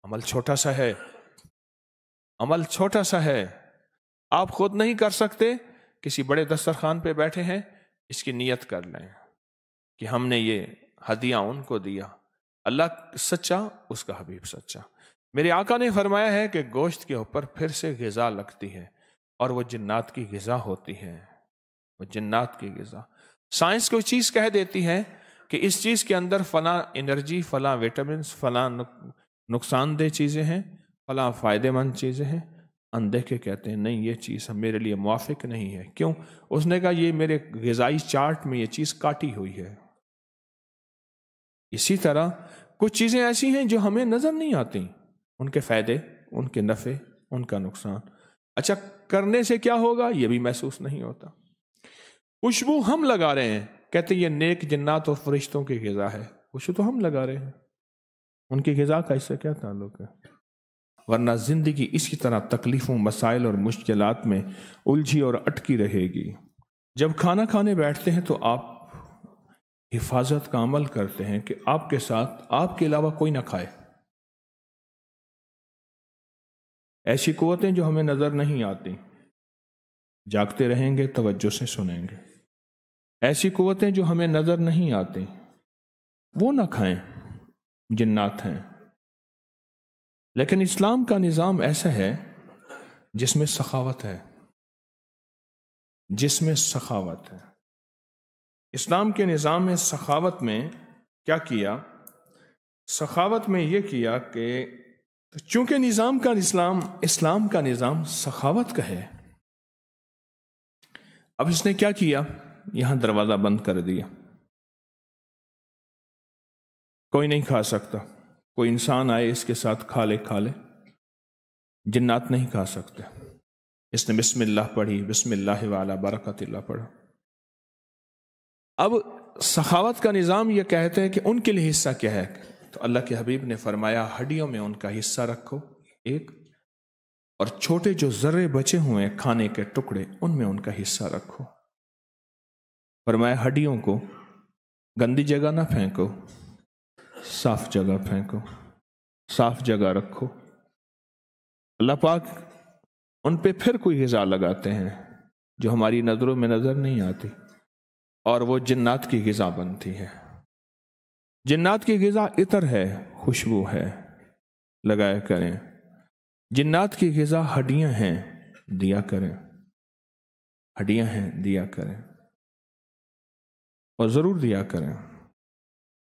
عمل چھوٹا سا ہے، عمل چھوٹا سا ہے، آپ خود نہیں کر سکتے، کسی بڑے دسترخوان پہ بیٹھے ہیں، اس کی نیت کر لیں کہ ہم نے یہ ہدیہ ان کو دیا، اللہ سچا، اس کا حبیب سچا۔ میرے آقا نے فرمایا ہے کہ گوشت کے اوپر پھر سے غذا لگتی ہے اور وہ جنات کی غذا ہوتی ہے، وہ جنات کی غذا۔ سائنس کوئی چیز کہہ دیتی ہے کہ اس چیز کے اندر فلاں انرجی، فلاں وٹامنس، فلاں نقصان دہ چیزیں ہیں، فلاں فائدہ مند چیزیں ہیں، اندیکھے کہتے ہیں نہیں یہ چیز میرے لیے موافق نہیں ہے۔ کیوں؟ اس نے کہا یہ میرے غذائی چارٹ میں یہ چیز کاٹی ہوئی ہے۔ اسی طرح کچھ چیزیں ایسی ہیں جو ہمیں نظر نہیں آتی، ان کے فائدے، ان کے نفع، ان کا نقصان، اچھا کرنے سے کیا ہوگا یہ بھی محسوس نہیں ہوتا۔ خوشبو ہم لگا رہے ہیں، کہتے ہیں یہ نیک جنات اور فرشتوں کی غذا ہے، خوشبو تو ہم لگا رہے ہیں، ان کی غذا کا اس سے کیا تعلق ہے؟ ورنہ زندگی اس کی طرح تکلیفوں، مسائل اور مشکلات میں الجھی اور اٹکی رہے گی۔ جب کھانا کھانے بیٹھتے ہیں تو آپ حفاظت کا عمل کرتے ہیں کہ آپ کے ساتھ آپ کے علاوہ کوئی نہ کھائے۔ ایسی قوتیں جو ہمیں نظر نہیں آتی، جاگتے رہیں گے، توجہ سے سنیں گے۔ ایسی قوتیں جو ہمیں نظر نہیں آتی وہ نہ کھائیں، جنات ہیں۔ لیکن اسلام کا نظام ایسا ہے جس میں سخاوت ہے، جس میں سخاوت ہے۔ اسلام کے نظام میں سخاوت میں کیا کیا؟ سخاوت میں یہ کیا کہ چونکہ اسلام کا نظام سخاوت کا ہے، اب اس نے کیا کیا؟ یہاں دروازہ بند کر دیا، کوئی نہیں کھا سکتا، کوئی انسان آئے اس کے ساتھ کھا لے، جنات نہیں کھا سکتے۔ اس نے بسم اللہ پڑھی، بسم اللہ وعلی برکت اللہ پڑھا۔ اب سخاوت کا نظام یہ کہتے ہیں کہ ان کے لیے حصہ کیا ہے، تو اللہ کے حبیب نے فرمایا ہڈیوں میں ان کا حصہ رکھو ایک، اور چھوٹے جو ذرے بچے ہوئے کھانے کے ٹکڑے ان میں ان کا حصہ رکھو۔ فرمایا ہڈیوں کو گندی جگہ نہ پھینکو، صاف جگہ پھینکو، صاف جگہ رکھو۔ اللہ پاک ان پہ پھر کوئی غذا لگاتے ہیں جو ہماری نظروں میں نظر نہیں آتی، اور وہ جنات کی غذا بنتی ہے۔ جنات کی غذا عطر ہے، خوشبو ہے، لگایا کریں۔ جنات کی غذا ہڈیاں ہیں، دیا کریں، ہڈیاں ہیں، دیا کریں، اور ضرور دیا کریں۔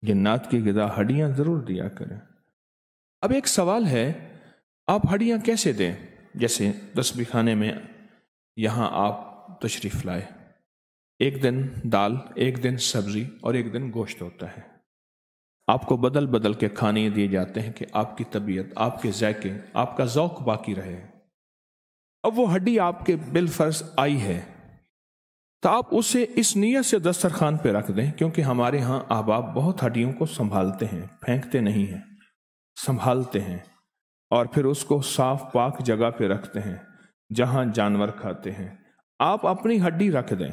جنات کی غذا ہڈیاں ضرور دیا کریں۔ اب ایک سوال ہے، آپ ہڈیاں کیسے دیں؟ جیسے تسبیح خانے میں یہاں آپ تشریف لائے، ایک دن دال، ایک دن سبزی اور ایک دن گوشت ہوتا ہے، آپ کو بدل بدل کے کھانے دیے جاتے ہیں کہ آپ کی طبیعت، آپ کے ذائقے، آپ کا ذوق باقی رہے۔ اب وہ ہڈی آپ کے بالفرض آئی ہے تو آپ اسے اس نیت سے دسترخوان پہ رکھ دیں، کیونکہ ہمارے ہاں احباب بہت ہڈیوں کو سنبھالتے ہیں، پھینکتے نہیں ہیں، سنبھالتے ہیں، اور پھر اس کو صاف پاک جگہ پہ رکھتے ہیں جہاں جانور کھاتے ہیں۔ آپ اپنی ہڈی رکھ دیں،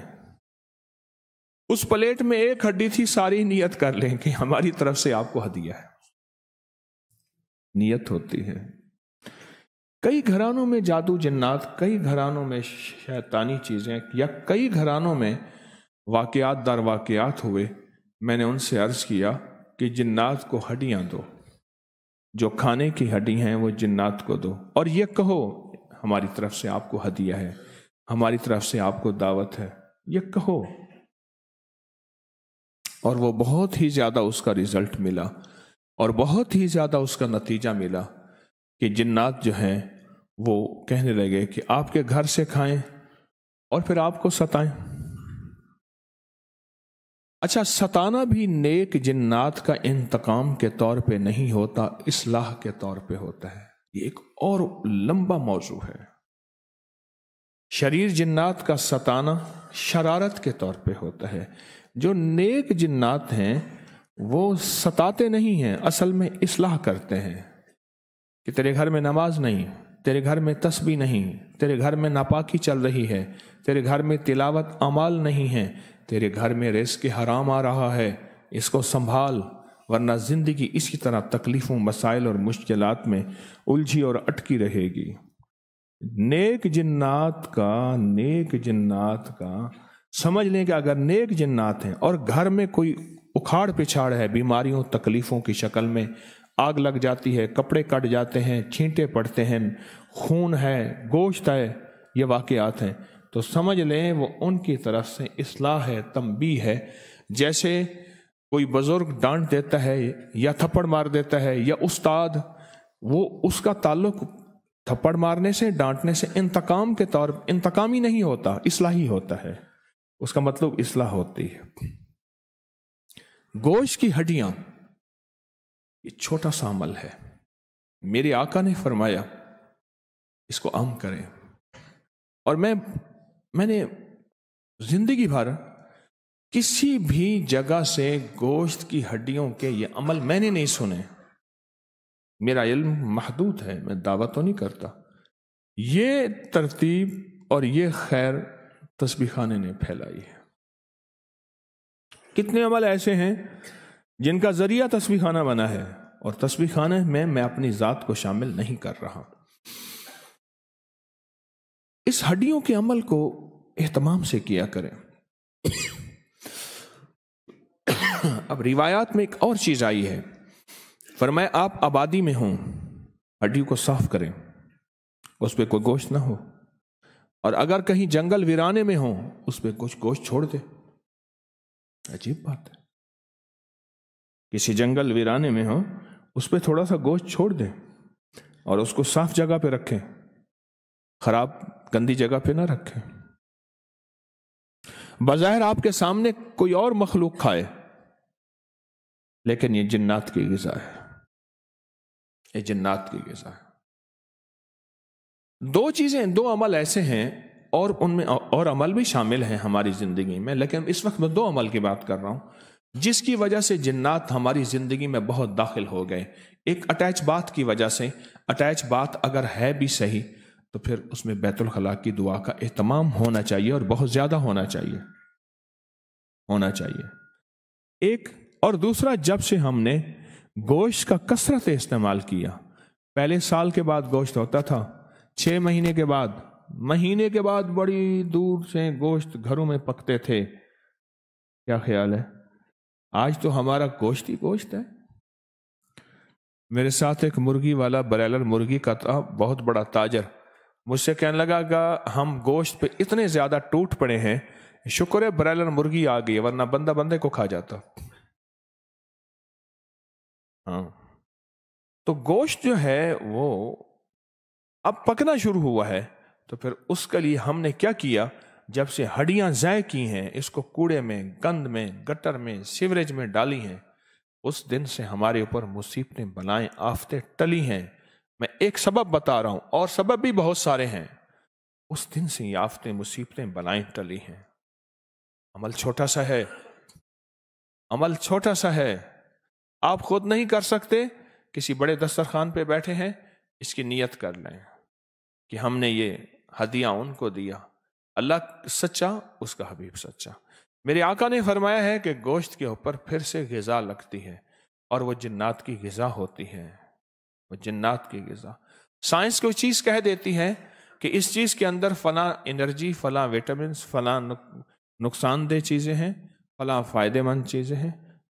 اس پلیٹ میں ایک ہڈی تھی، ساری نیت کر لیں کہ ہماری طرف سے آپ کو ہدیہ ہے، نیت ہوتی ہے۔ کئی گھرانوں میں جادو جنات، کئی گھرانوں میں شیطانی چیزیں، یا کئی گھرانوں میں واقعات در واقعات ہوئے۔ میں نے ان سے عرض کیا کہ جنات کو ہڈیاں دو، جو کھانے کی ہڈی ہیں وہ جنات کو دو، اور یہ کہو ہماری طرف سے آپ کو ہدیہ ہے، ہماری طرف سے آپ کو دعوت ہے، یہ کہو۔ اور وہ بہت ہی زیادہ اس کا رزلٹ ملا، اور بہت ہی زیادہ اس کا نتیجہ ملا کہ جنات جو ہیں وہ کہنے لگے کہ آپ کے گھر سے کھائیں اور پھر آپ کو ستائیں۔ اچھا، ستانا بھی نیک جنات کا انتقام کے طور پہ نہیں ہوتا، اصلاح کے طور پہ ہوتا ہے۔ یہ ایک اور لمبا موضوع ہے۔ شریر جنات کا ستانا شرارت کے طور پہ ہوتا ہے، جو نیک جنات ہیں وہ ستاتے نہیں ہیں، اصل میں اصلاح کرتے ہیں کہ تیرے گھر میں نماز نہیں، تیرے گھر میں تسبیح نہیں، تیرے گھر میں ناپاکی چل رہی ہے، تیرے گھر میں تلاوت اعمال نہیں ہے، تیرے گھر میں رزق حرام آ رہا ہے، اس کو سنبھال، ورنہ زندگی اسی طرح تکلیفوں، مسائل اور مشکلات میں الجھی اور اٹکی رہے گی۔ نیک جنات کا سمجھ لیں کہ اگر نیک جنات ہیں اور گھر میں کوئی اکھاڑ پچھاڑ ہے، بیماریوں تکلیفوں کی شکل میں، آگ لگ جاتی ہے، کپڑے کٹ جاتے ہیں، چھینٹے پڑتے ہیں، خون ہے، گوشت ہے، یہ واقعات ہیں، تو سمجھ لیں وہ ان کی طرف سے اصلاح ہے، تنبیہ ہے۔ جیسے کوئی بزرگ ڈانٹ دیتا ہے یا تھپڑ مار دیتا ہے یا استاد، وہ اس کا تعلق تھپڑ مارنے سے، ڈانٹنے سے انتقام کے طور انتقامی نہیں ہوتا، اصلاحی ہوتا ہے، اس کا مطلب اصلاح ہوتی ہے۔ گوشت کی ہڈیاں یہ چھوٹا سا عمل ہے، میرے آقا نے فرمایا اس کو عام کریں، اور میں نے زندگی بھر کسی بھی جگہ سے گوشت کی ہڈیوں کے یہ عمل میں نے نہیں سنے، میرا علم محدود ہے، میں دعویٰ تو نہیں کرتا، یہ ترتیب اور یہ خیر تسبیح خانے نے پھیلائی ہے۔ کتنے عمل ایسے ہیں جن کا ذریعہ تسبیح خانہ بنا ہے، اور تسبیح خانے میں اپنی ذات کو شامل نہیں کر رہا۔ اس ہڈیوں کے عمل کو اہتمام سے کیا کریں۔ اب روایات میں ایک اور چیز آئی ہے، فرمایا آپ آبادی میں ہوں، ہڈیوں کو صاف کریں، اس پہ کوئی گوشت نہ ہو، اور اگر کہیں جنگل ویرانے میں ہوں اس پہ کچھ گوشت چھوڑ دے۔ عجیب بات ہے، کسی جنگل ویرانے میں ہوں اس پہ تھوڑا سا گوشت چھوڑ دیں اور اس کو صاف جگہ پہ رکھیں، خراب گندی جگہ پہ نہ رکھیں۔ بظاہر آپ کے سامنے کوئی اور مخلوق کھائے، لیکن یہ جنات کی غذا ہے، یہ جنات کی غذا ہے۔ دو عمل ایسے ہیں، اور ان میں اور عمل بھی شامل ہیں ہماری زندگی میں، لیکن اس وقت میں دو عمل کی بات کر رہا ہوں جس کی وجہ سے جنات ہماری زندگی میں بہت داخل ہو گئے۔ ایک اٹیچ بات کی وجہ سے، اٹیچ بات اگر ہے بھی صحیح تو پھر اس میں بیت الخلاء کی دعا کا اہتمام ہونا چاہیے، اور بہت زیادہ ہونا چاہیے۔ ایک اور دوسرا، جب سے ہم نے گوشت کا کثرت استعمال کیا، پہلے سال کے بعد گوشت ہوتا تھا، 6 مہینے کے بعد بڑی دور سے گوشت گھروں میں پکتے تھے، کیا خیال ہے؟ آج تو ہمارا گوشت ہی گوشت ہے۔ میرے ساتھ ایک مرغی والا، برائلر مرغی کا تھا، بہت بڑا تاجر، مجھ سے کہنے لگا کہ ہم گوشت پہ اتنے زیادہ ٹوٹ پڑے ہیں، شکر ہے برائلر مرغی آ گئی، ورنہ بندہ بندے کو کھا جاتا۔ ہاں، تو گوشت جو ہے وہ اب پکنا شروع ہوا ہے، تو پھر اس کے لیے ہم نے کیا کیا؟ جب سے ہڈیاں ضائع کی ہیں، اس کو کوڑے میں، گند میں، گٹر میں، سیوریج میں ڈالی ہیں، اس دن سے ہمارے اوپر مصیبتیں، بلائیں، آفتیں ٹلی ہیں۔ میں ایک سبب بتا رہا ہوں، اور سبب بھی بہت سارے ہیں۔ اس دن سے یہ آفتیں، مصیبتیں، بلائیں ٹلی ہیں۔ عمل چھوٹا سا ہے، آپ خود نہیں کر سکتے، کسی بڑے دسترخوان پہ بیٹھے ہیں، اس کی نیت کر لیں کہ ہم نے یہ ہدیہ ان کو دیا، اللہ سچا، اس کا حبیب سچا۔ میرے آقا نے فرمایا ہے کہ گوشت کے اوپر پھر سے غذا لگتی ہے، اور وہ جنات کی غذا ہوتی ہے، وہ جنات کی غذا۔ سائنس کوئی چیز کہہ دیتی ہے کہ اس چیز کے اندر فلاں انرجی، فلاں وٹامنس، فلاں نقصان دہ چیزیں ہیں، فلاں فائدہ مند چیزیں ہیں،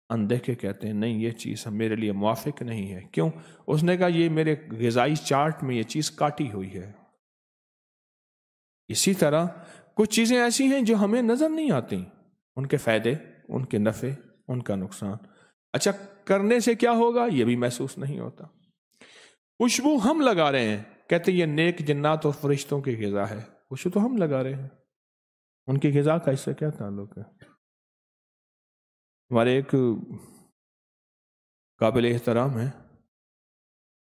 اندیکھے کہتے ہیں نہیں، یہ چیز میرے لیے موافق نہیں ہے۔ کیوں؟ اس نے کہا یہ میرے غذائی چارٹ میں یہ چیز کاٹی ہوئی ہے۔ اسی طرح کچھ چیزیں ایسی ہیں جو ہمیں نظر نہیں آتی، ان کے فائدے، ان کے نفع، ان کا نقصان، اچھا کرنے سے کیا ہوگا یہ بھی محسوس نہیں ہوتا۔ خوشبو ہم لگا رہے ہیں، کہتے یہ نیک جنات اور فرشتوں کی غذا ہے، خوشبو تو ہم لگا رہے ہیں، ان کی غذا کا اس سے کیا تعلق ہے؟ ہمارے ایک قابل احترام ہے،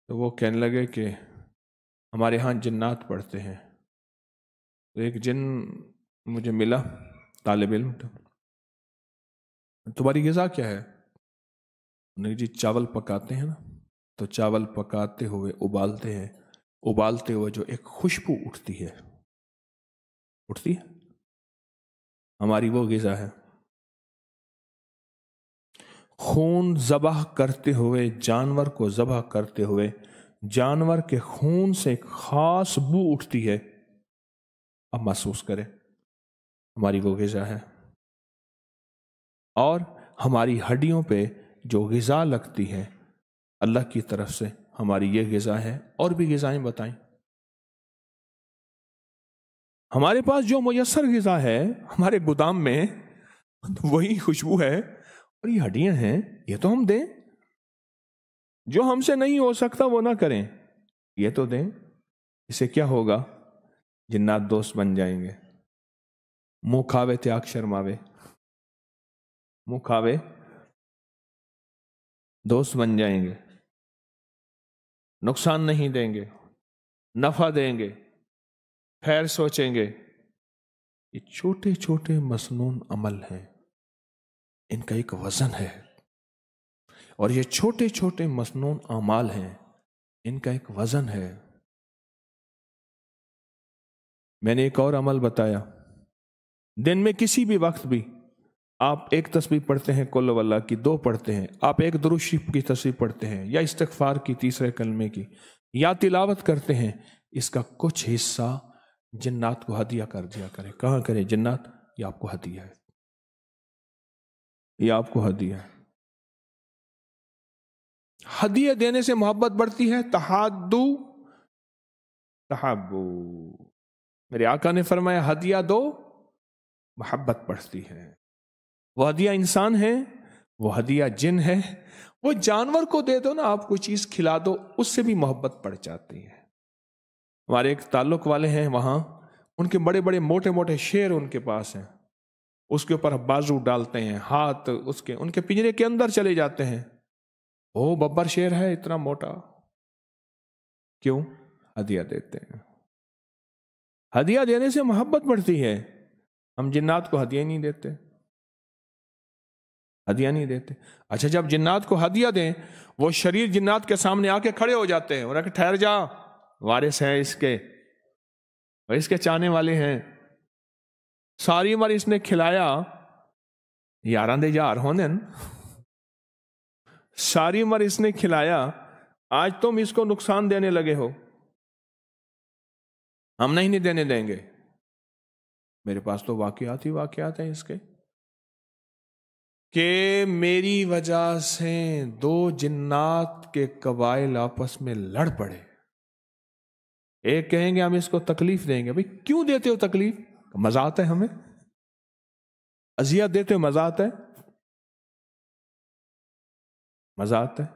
تو وہ کہنے لگے کہ ہمارے ہاں جنات پڑھتے ہیں، تو ایک جن مجھے ملا، طالب علم، تمہاری غذا کیا ہے؟ نہیں جی چاول پکاتے ہیں نا، تو چاول پکاتے ہوئے ابالتے ہوئے جو ایک خوشبو اٹھتی ہے ہماری وہ غذا ہے۔ خون ذبح کرتے ہوئے، جانور کو ذبح کرتے ہوئے جانور کے خون سے ایک خاص بو اٹھتی ہے، اب محسوس کریں ہماری وہ غذا ہے، اور ہماری ہڈیوں پہ جو غذا لگتی ہے اللہ کی طرف سے، ہماری یہ غذا ہے۔ اور بھی غذائیں بتائیں، ہمارے پاس جو میسر غذا ہے ہمارے گودام میں وہی خوشبو ہے، اور یہ ہڈیاں ہیں، یہ تو ہم دیں، جو ہم سے نہیں ہو سکتا وہ نہ کریں، یہ تو دیں۔ اسے کیا ہوگا؟ جنات دوست بن جائیں گے، منہ کھاوے تیاگ شرماوے، منہ کھاوے دوست بن جائیں گے، نقصان نہیں دیں گے، نفع دیں گے، خیر سوچیں گے۔ یہ چھوٹے چھوٹے مسنون عمل ہیں، ان کا ایک وزن ہے، اور یہ چھوٹے چھوٹے مسنون اعمال ہیں، ان کا ایک وزن ہے۔ میں نے ایک اور عمل بتایا، دن میں کسی بھی وقت بھی آپ ایک تسبیح پڑھتے ہیں، قل واللہ کی 2 پڑھتے ہیں، آپ ایک درود شریف کی تسبیح پڑھتے ہیں، یا استغفار کی 3 کلمے کی، یا تلاوت کرتے ہیں، اس کا کچھ حصہ جنات کو ہدیہ کر دیا کرے۔ کہاں کرے؟ جنات یہ آپ کو ہدیہ ہے، یہ آپ کو ہدیہ ہے۔ ہدیہ دینے سے محبت بڑھتی ہے، تحادو تحابو، میرے آقا نے فرمایا ہدیہ دو محبت بڑھتی ہے۔ وہ ہدیہ انسان ہے، وہ ہدیہ جن ہے، وہ جانور کو دے دو نا، آپ کوئی چیز کھلا دو، اس سے بھی محبت بڑھ جاتی ہے۔ ہمارے ایک تعلق والے ہیں وہاں، ان کے بڑے بڑے موٹے موٹے شیر ان کے پاس ہیں، اس کے اوپر بازو ڈالتے ہیں، ہاتھ ان کے پنجرے کے اندر چلے جاتے ہیں، وہ ببر شیر ہے اتنا موٹا، کیوں؟ ہدیہ دیتے ہیں۔ ہدیہ دینے سے محبت بڑھتی ہے۔ ہم جنات کو ہدیہ نہیں دیتے، ہدیہ نہیں دیتے۔ اچھا، جب جنات کو ہدیہ دیں، وہ شریر جنات کے سامنے آ کے کھڑے ہو جاتے ہیں، اور کہ ٹھہر جا، وارث ہے اس کے، اور اس کے چاہنے والے ہیں، ساری عمر اس نے کھلایا، یاراں دے یار ہونے، ساری عمر اس نے کھلایا، آج تم اس کو نقصان دینے لگے ہو، ہم نہیں دینے دیں گے۔ میرے پاس تو واقعات ہی واقعات ہیں اس کے، کہ میری وجہ سے 2 جنات کے قبائل آپس میں لڑ پڑے۔ ایک کہیں گے ہم اس کو تکلیف دیں گے، بھئی کیوں دیتے ہو تکلیف؟ مزہ آتا ہے ہمیں، اذیت دیتے ہو مزہ آتا ہے، مزہ آتا ہے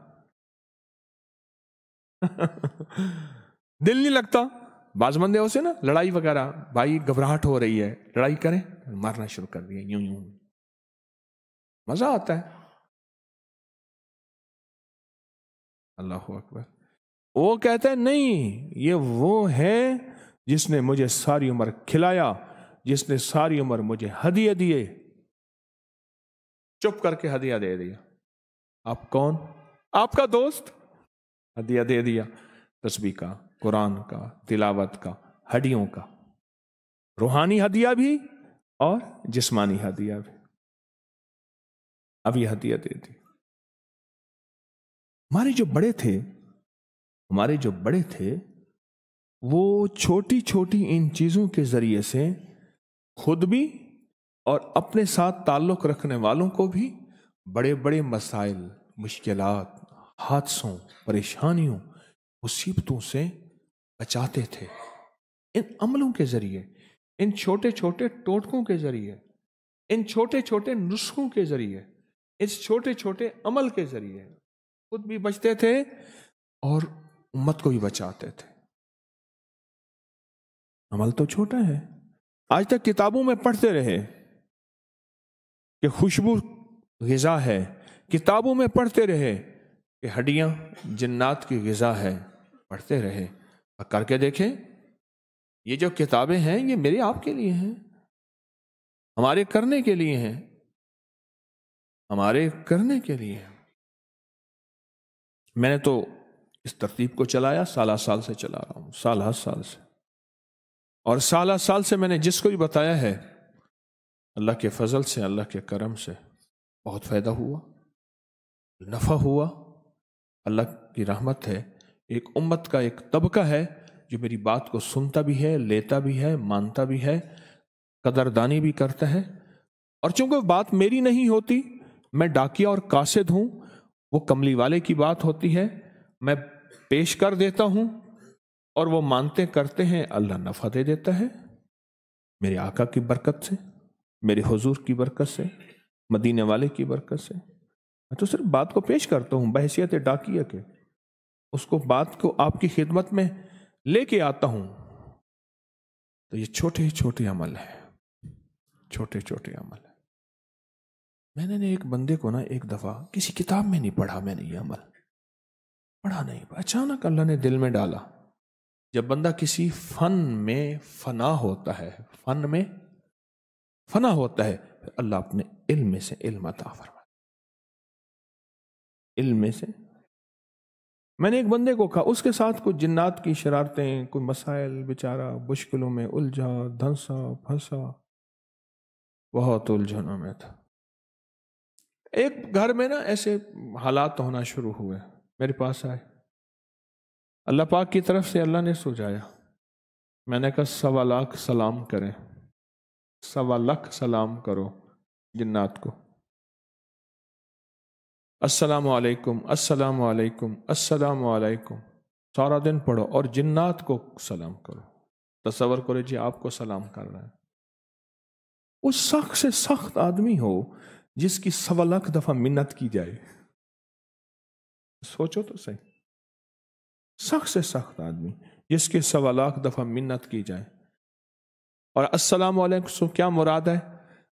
دل نہیں لگتا۔ بعض بندے ہو سے نا لڑائی وغیرہ، بھائی گھبراہٹ ہو رہی ہے، لڑائی کریں، مارنا شروع کر دیا، یوں یوں، مزہ آتا ہے۔ اللہ اکبر۔ وہ کہتا ہے نہیں، یہ وہ ہے جس نے مجھے ساری عمر کھلایا، جس نے ساری عمر مجھے ہدیہ دیے، چپ کر کے ہدیہ دے دیا۔ آپ کون؟ آپ کا دوست، ہدیہ دے دیا، تسبیح کا، قرآن کا، تلاوت کا، ہڈیوں کا، روحانی ہدیہ بھی اور جسمانی ہدیہ بھی، اب یہ ہدیہ دے دی۔ ہمارے جو بڑے تھے وہ چھوٹی چھوٹی ان چیزوں کے ذریعے سے خود بھی اور اپنے ساتھ تعلق رکھنے والوں کو بھی بڑے بڑے مسائل، مشکلات، حادثوں، پریشانیوں، مصیبتوں سے بچاتے تھے، ان عملوں کے ذریعے، ان چھوٹے چھوٹے ٹوٹکوں کے ذریعے، ان چھوٹے چھوٹے نسخوں کے ذریعے، اس چھوٹے چھوٹے عمل کے ذریعے خود بھی بچتے تھے اور امت کو بھی بچاتے تھے۔ عمل تو چھوٹا ہے، آج تک کتابوں میں پڑھتے رہے کہ خوشبو غذا ہے، کتابوں میں پڑھتے رہے کہ ہڈیاں جنات کی غذا ہے، پڑھتے رہے، اور کر کے دیکھیں، یہ جو کتابیں ہیں یہ میرے آپ کے لیے ہیں، ہمارے کرنے کے لیے ہیں، ہمارے کرنے کے لیے ہیں۔ میں نے تو اس ترتیب کو چلایا، سالہ سال سے چلا رہا ہوں، سالہ سال سے، اور سالہ سال سے میں نے جس کو بھی بتایا ہے، اللہ کے فضل سے، اللہ کے کرم سے بہت فائدہ ہوا۔ نفع ہوا، اللہ کی رحمت ہے، ایک امت کا ایک طبقہ ہے جو میری بات کو سنتا بھی ہے، لیتا بھی ہے، مانتا بھی ہے، قدردانی بھی کرتا ہے۔ اور چونکہ بات میری نہیں ہوتی، میں ڈاکیا اور قاصد ہوں، وہ کملی والے کی بات ہوتی ہے، میں پیش کر دیتا ہوں اور وہ مانتے کرتے ہیں، اللہ نفع دے دیتا ہے میرے آقا کی برکت سے، میرے حضور کی برکت سے، مدینے والے کی برکت سے۔ میں تو صرف بات کو پیش کرتا ہوں بحیثیت ڈاکیہ کے، اس کو بات کو آپ کی خدمت میں لے کے آتا ہوں۔ تو یہ چھوٹے چھوٹے عمل ہے، چھوٹے چھوٹے عمل ہے۔ میں نے ایک بندے کو ایک دفعہ کسی کتاب میں نہیں پڑھا، میں نے یہ عمل پڑھا نہیں، اچانک اللہ نے دل میں ڈالا۔ جب بندہ کسی فن میں فنا ہوتا ہے، فن میں فنا ہوتا ہے، پھر اللہ اپنے علم میں سے علم عطا فرماتا، علم میں سے۔ میں نے ایک بندے کو کہا، اس کے ساتھ کچھ جنات کی شرارتیں، کوئی مسائل، بیچارہ مشکلوں میں الجھا، دھنسا پھنسا، بہت الجھنوں میں تھا۔ ایک گھر میں ایسے حالات ہونا شروع ہوئے، میرے پاس آئے، اللہ پاک کی طرف سے اللہ نے سجایا۔ میں نے کہا 1.25 لاکھ سلام کریں، 1.25 لاکھ سلام کرو جنات کو، السلام علیکم، السلام علیکم، السلام علیکم، سارا دن پڑھو اور جنات کو سلام کرو۔ تصور کرو جی آپ کو سلام کر رہا ہے، اس سخت سے سخت آدمی ہو جس کی 1.25 لاکھ دفعہ منت کی جائے، سوچو تو صحیح، سخت سے سخت آدمی جس کی 1.25 لاکھ دفعہ منت کی جائے، اور السلام علیکم سے کیا مراد ہے؟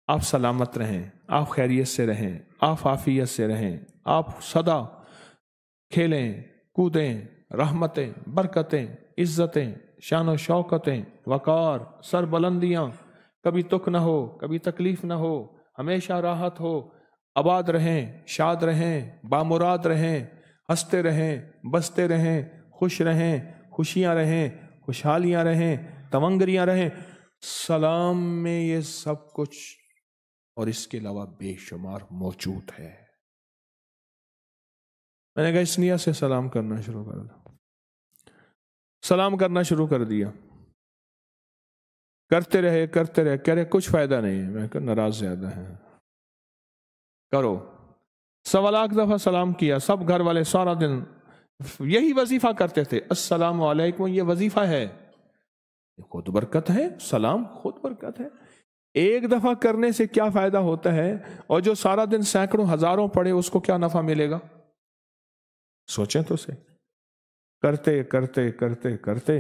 آپ سلامت رہیں، آپ خیریت سے رہیں، آپ عافیت سے رہیں، آپ سدا کھیلیں کودیں، رحمتیں، برکتیں، عزتیں، شان و شوکتیں، وقار، سر بلندیاں، کبھی تک نہ ہو، کبھی تکلیف نہ ہو، ہمیشہ راحت ہو، آباد رہیں، شاد رہیں، بامراد رہیں، ہنستے رہیں، بستے رہیں، خوش رہیں، خوشیاں رہیں، خوشحالیاں رہیں، تونگریاں رہیں۔ سلام میں یہ سب کچھ اور اس کے علاوہ بے شمار موجود ہے۔ میں نے کہا اس نیت سے سلام کرنا شروع کر دیا، سلام کرنا شروع کر دیا، کرتے رہے کہہ رہے کچھ فائدہ نہیں ہے۔ میں کہا ناراض زیادہ ہیں، کرو۔ 1.25 لاکھ دفعہ سلام کیا، سب گھر والے سارا دن یہی وظیفہ کرتے تھے، السلام علیکم، یہ وظیفہ ہے، خود برکت ہے، سلام خود برکت ہے۔ ایک دفعہ کرنے سے کیا فائدہ ہوتا ہے، اور جو سارا دن سینکڑوں ہزاروں پڑھے اس کو کیا نفع ملے گا؟ سوچیں تو صحیح۔ کرتے کرتے کرتے کرتے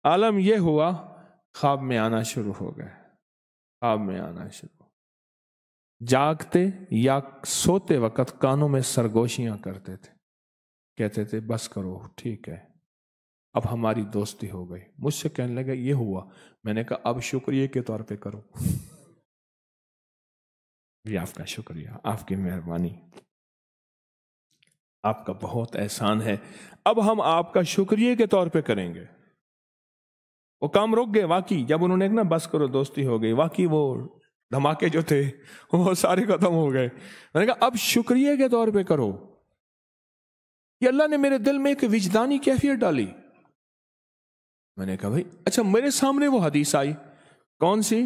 عالم یہ ہوا، خواب میں آنا شروع ہو گئے، خواب میں آنا شروع، جاگتے یا سوتے وقت کانوں میں سرگوشیاں کرتے تھے، کہتے تھے بس کرو، ٹھیک ہے، اب ہماری دوستی ہو گئی۔ مجھ سے کہنے لگا یہ ہوا، میں نے کہا اب شکریہ کے طور پہ کرو، یہ آپ کا شکریہ، آپ کی مہربانی، آپ کا بہت احسان ہے، اب ہم آپ کا شکریہ کے طور پہ کریں گے۔ وہ کام رک گئے، واقعی جب انہوں نے بس کرو دوستی ہو گئی، واقعی وہ دھماکے جو تھے وہ سارے ختم ہو گئے۔ میں نے کہا اب شکریہ کے طور پہ کرو، یہ اللہ نے میرے دل میں ایک وجدانی کیفیت ڈالی۔ میں نے کہا بھائی اچھا، میرے سامنے وہ حدیث آئی، کون سی؟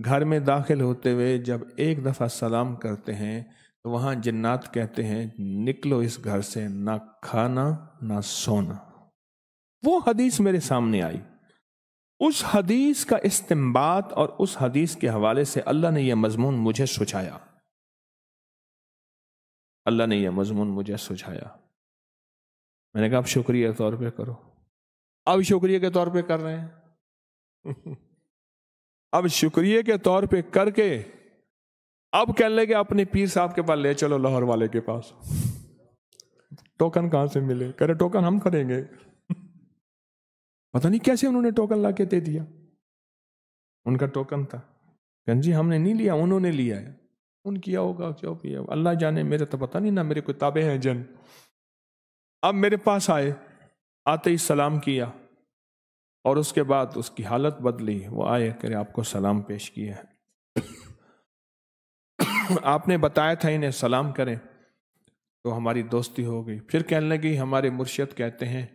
گھر میں داخل ہوتے ہوئے جب ایک دفعہ سلام کرتے ہیں تو وہاں جنات کہتے ہیں نکلو اس گھر سے، نہ کھانا نہ سونا۔ وہ حدیث میرے سامنے آئی، اس حدیث کا استنباط اور اس حدیث کے حوالے سے اللہ نے یہ مضمون مجھے سجھایا، اللہ نے یہ مضمون مجھے سجھایا۔ میں نے کہا اب شکریہ کے طور پہ کرو، اب شکریہ کے طور پہ کر رہے ہیں، اب شکریہ کے طور پہ کر کے اب کہنے لگے اپنے پیر صاحب کے پاس لے چلو، لاہور والے کے پاس۔ ٹوکن کہاں سے ملے؟ کہہ رہے ٹوکن ہم کریں گے۔ پتہ نہیں کیسے انہوں نے ٹوکن لا کے دے دیا، ان کا ٹوکن تھا، کہ جی ہم نے نہیں لیا، انہوں نے لیا ہے، ان کیا ہوگا کیوں کیا، اللہ جانے، میرے تو پتہ نہیں، نہ میرے کوئی تابع ہیں جن۔ اب میرے پاس آئے، آتے ہی سلام کیا، اور اس کے بعد اس کی حالت بدلی، وہ آئے کہ آپ کو سلام پیش کیا ہے، آپ نے بتایا تھا انہیں سلام کریں، تو ہماری دوستی ہو گئی. پھر کہنے لگی ہمارے مرشد کہتے ہیں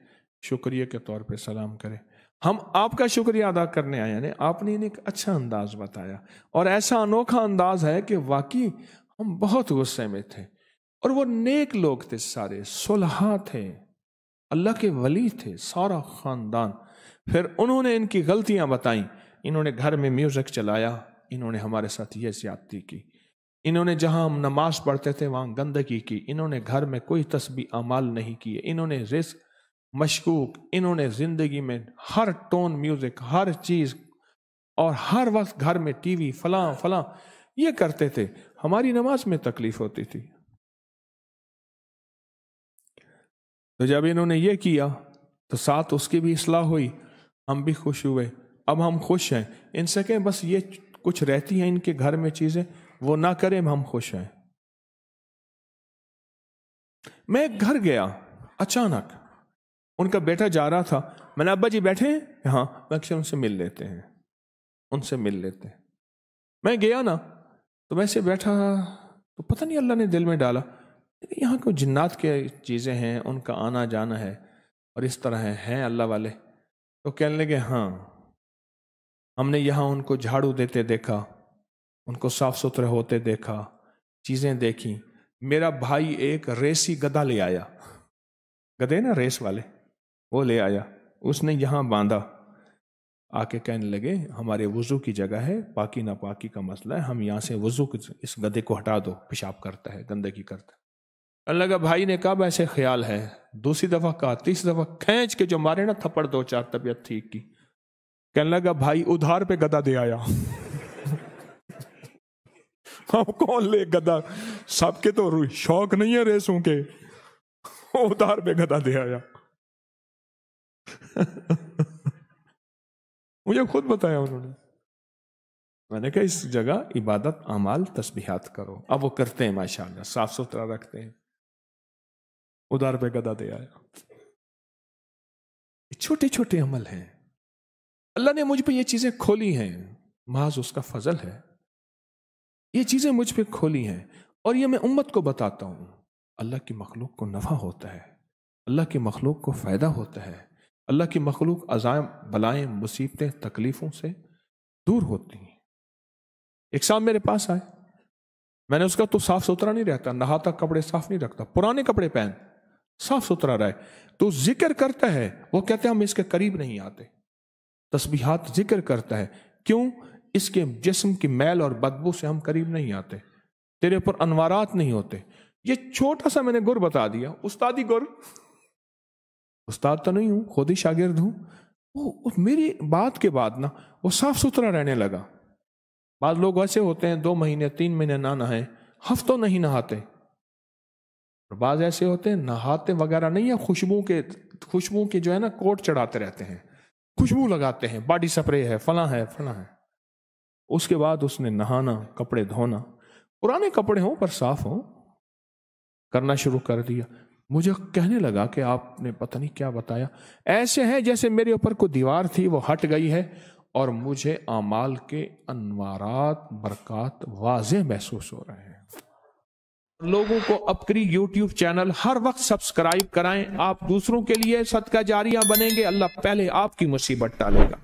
شکریہ کے طور پہ سلام کریں. ہم آپ کا شکریہ ادا کرنے آئے ہیں. آپ نے انہیں ایک اچھا انداز بتایا اور ایسا انوکھا انداز ہے کہ واقعی ہم بہت غصے میں تھے. اور وہ نیک لوگ تھے، سارے صلحاء تھے، اللہ کے ولی تھے، سارا خاندان. پھر انہوں نے ان کی غلطیاں بتائیں. انہوں نے گھر میں میوزک چلایا، انہوں نے ہمارے ساتھ یہ زیادتی کی، انہوں نے جہاں ہم نماز پڑھتے تھے وہاں گندگی کی، انہوں نے گھر میں کوئی تسبیح اعمال نہیں کیے، انہوں نے رزق مشکوک، انہوں نے زندگی میں ہر ٹون میوزک، ہر چیز، اور ہر وقت گھر میں ٹی وی فلاں فلاں یہ کرتے تھے. ہماری نماز میں تکلیف ہوتی تھی. تو جب انہوں نے یہ کیا تو ساتھ اس کی بھی اصلاح ہوئی، ہم بھی خوش ہوئے. اب ہم خوش ہیں. ان سے کہیں بس یہ کچھ رہتی ہیں ان کے گھر میں چیزیں وہ نہ کریں، ہم خوش ہیں. میں ایک گھر گیا، اچانک ان کا بیٹا جا رہا تھا. میں نے ابا جی بیٹھے ہیں؟ ہاں. میں ان سے مل لیتے ہیں، ان سے مل لیتے ہیں. میں گیا نا تو میں سے بیٹھا تو پتہ نہیں اللہ نے دل میں ڈالا یہاں کو جنات کے چیزیں ہیں، ان کا آنا جانا ہے اور اس طرح ہیں اللہ والے. تو کہنے لگے ہاں ہم نے یہاں ان کو جھاڑو دیتے دیکھا، ان کو صاف ستھرے ہوتے دیکھا، چیزیں دیکھی. میرا بھائی ایک ریسی گدھا لے آیا، گدھے نا ریس والے، وہ لے آیا، اس نے یہاں باندھا. آ کے کہنے لگے ہمارے وضو کی جگہ ہے، پاکی ناپاکی کا مسئلہ ہے، ہم یہاں سے وضو اس گدھے کو ہٹا دو، پیشاب کرتا ہے، گندگی کرتا ہے. اللہ کا بھائی نے کہا ایسے خیال ہے. دوسری دفعہ کہا، تیسری دفعہ کھینچ کے جو مارے نا تھپڑ دو چار، طبیعت ٹھیک کی. کہنے لگا بھائی ادھار پہ گدھا دے آیا. ہم کون لے گدھا، سب کے تو شوق نہیں ہے ریسوں کے، ادھار پہ گدھا دے آیا. مجھے خود بتایا انہوں نے. میں نے کہا اس جگہ عبادت اعمال تسبیحات کرو. اب وہ کرتے ہیں ماشاءاللہ، صاف ستھرا رکھتے ہیں. ادھار پہ گدھا دے آیا. چھوٹے چھوٹے عمل ہیں، اللہ نے مجھ پہ یہ چیزیں کھولی ہیں، محض اس کا فضل ہے. یہ چیزیں مجھ پہ کھولی ہیں اور یہ میں امت کو بتاتا ہوں. اللہ کی مخلوق کو نفع ہوتا ہے، اللہ کی مخلوق کو فائدہ ہوتا ہے، اللہ کی مخلوق عزائم بلائیں مصیبتیں تکلیفوں سے دور ہوتی ہیں. ایک صاحب میرے پاس آئے، میں نے اس کا تو صاف ستھرا نہیں رہتا، نہاتا، کپڑے صاف نہیں رکھتا، پرانے کپڑے پہن، صاف ستھرا رہے. تو ذکر کرتا ہے، وہ کہتے ہیں ہم اس کے قریب نہیں آتے. تسبیحات ذکر کرتا ہے، کیوں؟ اس کے جسم کی میل اور بدبو سے ہم قریب نہیں آتے، تیرے پر انوارات نہیں ہوتے. یہ چھوٹا سا میں نے گر بتا دیا، استادی گر، استاد تو نہیں ہوں، خود ہی شاگرد ہوں. وہ میری بات کے بعد نا وہ صاف ستھرا رہنے لگا. بعض لوگ ایسے ہوتے ہیں 2 مہینے 3 مہینے نہ نہائیں، ہفتوں نہیں نہاتے. اور بعض ایسے ہوتے ہیں نہاتے وغیرہ نہیں ہے، خوشبو کے جو ہے نا کوٹ چڑھاتے رہتے ہیں، خوشبو لگاتے ہیں، باڈی سپرے ہے، فلاں ہے فلاں ہے. اس کے بعد اس نے نہانا، کپڑے دھونا، پرانے کپڑے ہوں پر صاف ہوں، کرنا شروع کر دیا. مجھے کہنے لگا کہ آپ نے پتہ نہیں کیا بتایا، ایسے ہیں جیسے میرے اوپر کوئی دیوار تھی وہ ہٹ گئی ہے اور مجھے اعمال کے انوارات برکات واضح محسوس ہو رہے ہیں. لوگوں کو اپنی یوٹیوب چینل ہر وقت سبسکرائب کرائیں. آپ دوسروں کے لیے صدقہ جاریہ بنیں گے، اللہ پہلے آپ کی مصیبت ٹالے گا.